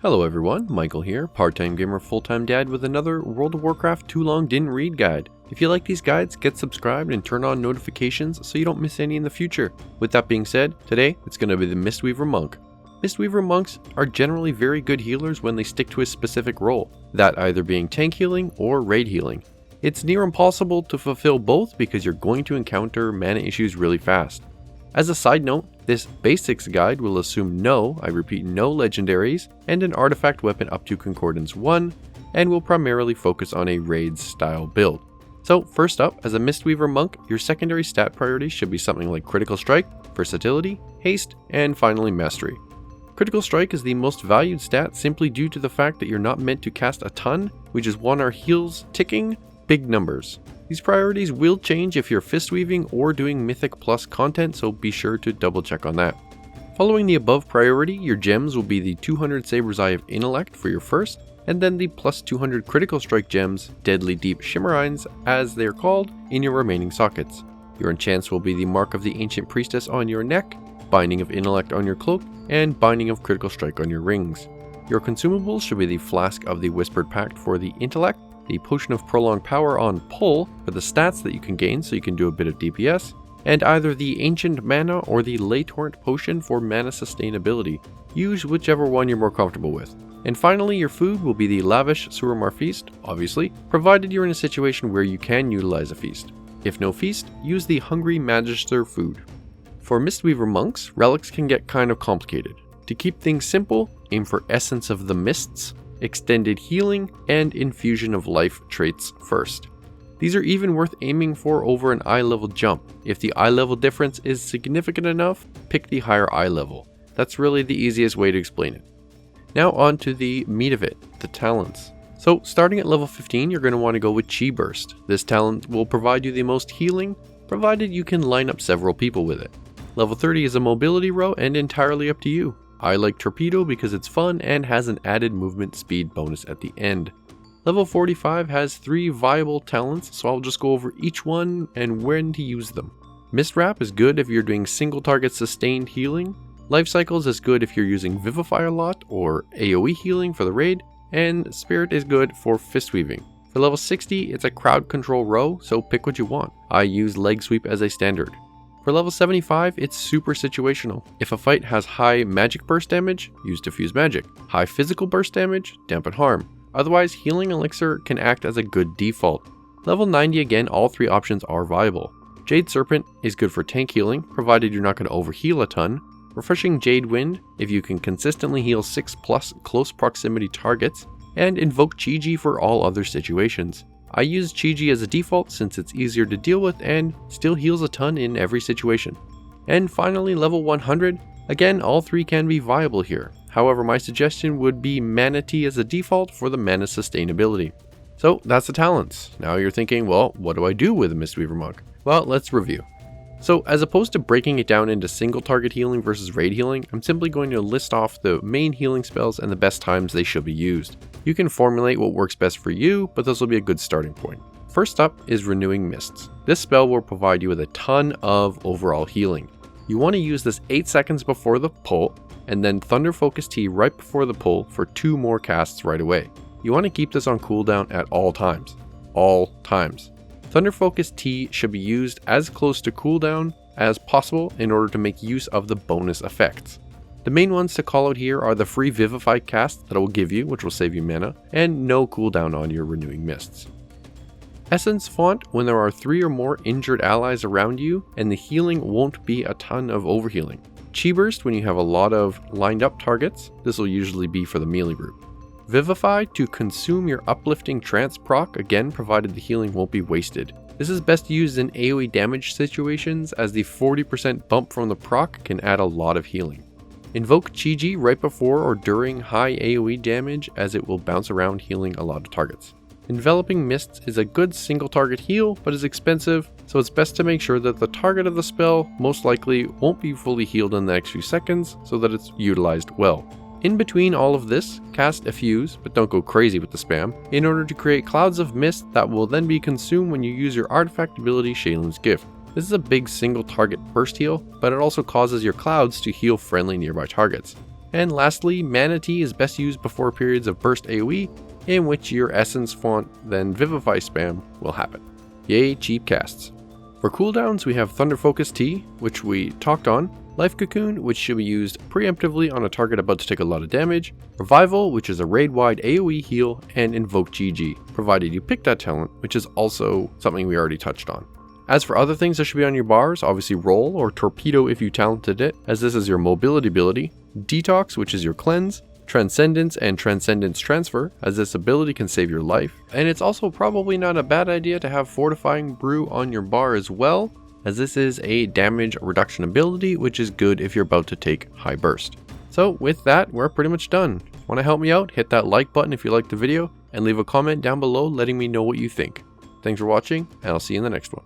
Hello everyone, Michael here, part-time gamer, full-time dad with another World of Warcraft Too Long Didn't Read guide. If you like these guides, get subscribed and turn on notifications so you don't miss any in the future. With that being said, today it's going to be the Mistweaver Monk. Mistweaver Monks are generally very good healers when they stick to a specific role, that either being tank healing or raid healing. It's near impossible to fulfill both because you're going to encounter mana issues really fast. As a side note, this basics guide will assume no legendaries and an artifact weapon up to Concordance 1, and will primarily focus on a raid style build. So first up, as a Mistweaver Monk, your secondary stat priorities should be something like Critical Strike, Versatility, Haste, and finally Mastery. Critical Strike is the most valued stat simply due to the fact that you're not meant to cast a ton, we just want our heals ticking big numbers. These priorities will change if you're fist weaving or doing Mythic Plus content, so be sure to double check on that. Following the above priority, your gems will be the 200 Saber's Eye of Intellect for your first, and then the plus 200 Critical Strike gems, Deadly Deep Shimmerines as they're called, in your remaining sockets. Your enchants will be the Mark of the Ancient Priestess on your neck, Binding of Intellect on your cloak, and Binding of Critical Strike on your rings. Your consumables should be the Flask of the Whispered Pact for the Intellect, the Potion of Prolonged Power on pull for the stats that you can gain so you can do a bit of DPS, and either the Ancient Mana or the Ley Torrent Potion for mana sustainability. Use whichever one you're more comfortable with. And finally, your food will be the Lavish Suramar Feast, obviously, provided you're in a situation where you can utilize a feast. If no feast, use the Hungry Magister food. For Mistweaver Monks, relics can get kind of complicated. To keep things simple, aim for Essence of the Mists, Extended Healing, and Infusion of Life traits first. These are even worth aiming for over an eye level jump. If the eye level difference is significant enough, pick the higher eye level. That's really the easiest way to explain it. Now on to the meat of it, the talents. So starting at level 15, you're going to want to go with Chi Burst. This talent will provide you the most healing, provided you can line up several people with it. Level 30 is a mobility row and entirely up to you. I like Torpedo because it's fun and has an added movement speed bonus at the end. Level 45 has 3 viable talents, so I'll just go over each one and when to use them. Mist Wrap is good if you're doing single target sustained healing. Life Cycles is good if you're using Vivify a lot or AoE healing for the raid, and Spirit is good for fist weaving. For level 60, it's a crowd control row, so pick what you want. I use Leg Sweep as a standard. For level 75, it's super situational. If a fight has high magic burst damage, use Diffuse Magic. High physical burst damage, Dampen Harm. Otherwise, Healing Elixir can act as a good default. Level 90 again, all 3 options are viable. Jade Serpent is good for tank healing, provided you're not going to overheal a ton. Refreshing Jade Wind, if you can consistently heal 6+ close proximity targets. And Invoke Chi-Ji for all other situations. I use Chi-Ji as a default since it's easier to deal with and still heals a ton in every situation. And finally, level 100, again all 3 can be viable here. However, my suggestion would be Mana Tea as a default for the mana sustainability. So that's the talents. Now you're thinking, well, what do I do with a Mistweaver Monk? Well, let's review. So as opposed to breaking it down into single target healing versus raid healing, I'm simply going to list off the main healing spells and the best times they should be used. You can formulate what works best for you, but this will be a good starting point. First up is Renewing Mists. This spell will provide you with a ton of overall healing. You want to use this 8 seconds before the pull, and then Thunder Focus Tea right before the pull for 2 more casts right away. You want to keep this on cooldown at all times. All times. Thunder Focus Tea should be used as close to cooldown as possible in order to make use of the bonus effects. The main ones to call out here are the free Vivify cast that it will give you, which will save you mana, and no cooldown on your Renewing Mists. Essence Font when there are 3 or more injured allies around you and the healing won't be a ton of overhealing. Chi Burst when you have a lot of lined up targets, this will usually be for the melee group. Vivify to consume your uplifting trance proc, again provided the healing won't be wasted. This is best used in AoE damage situations as the 40% bump from the proc can add a lot of healing. Invoke Chi-Ji right before or during high AoE damage as it will bounce around healing a lot of targets. Enveloping Mists is a good single target heal but is expensive, so it's best to make sure that the target of the spell most likely won't be fully healed in the next few seconds so that it's utilized well. In between all of this, cast Effuse, but don't go crazy with the spam, in order to create clouds of mist that will then be consumed when you use your artifact ability Shaylen's Gift. This is a big single target burst heal, but it also causes your clouds to heal friendly nearby targets. And lastly, Mana Tea is best used before periods of burst AoE, in which your Essence Font then Vivify spam will happen. Yay, cheap casts. For cooldowns, we have Thunder Focus Tea, which we talked on, Life Cocoon, which should be used preemptively on a target about to take a lot of damage, Revival, which is a raid-wide AoE heal, and Invoke GG, provided you pick that talent, which is also something we already touched on. As for other things that should be on your bars, obviously Roll or Torpedo if you talented it, as this is your mobility ability, Detox, which is your cleanse, Transcendence and Transcendence Transfer, as this ability can save your life, and it's also probably not a bad idea to have Fortifying Brew on your bar as well, as this is a damage reduction ability, which is good if you're about to take High Burst. So with that, we're pretty much done. Want to help me out? Hit that like button if you liked the video, and leave a comment down below letting me know what you think. Thanks for watching, and I'll see you in the next one.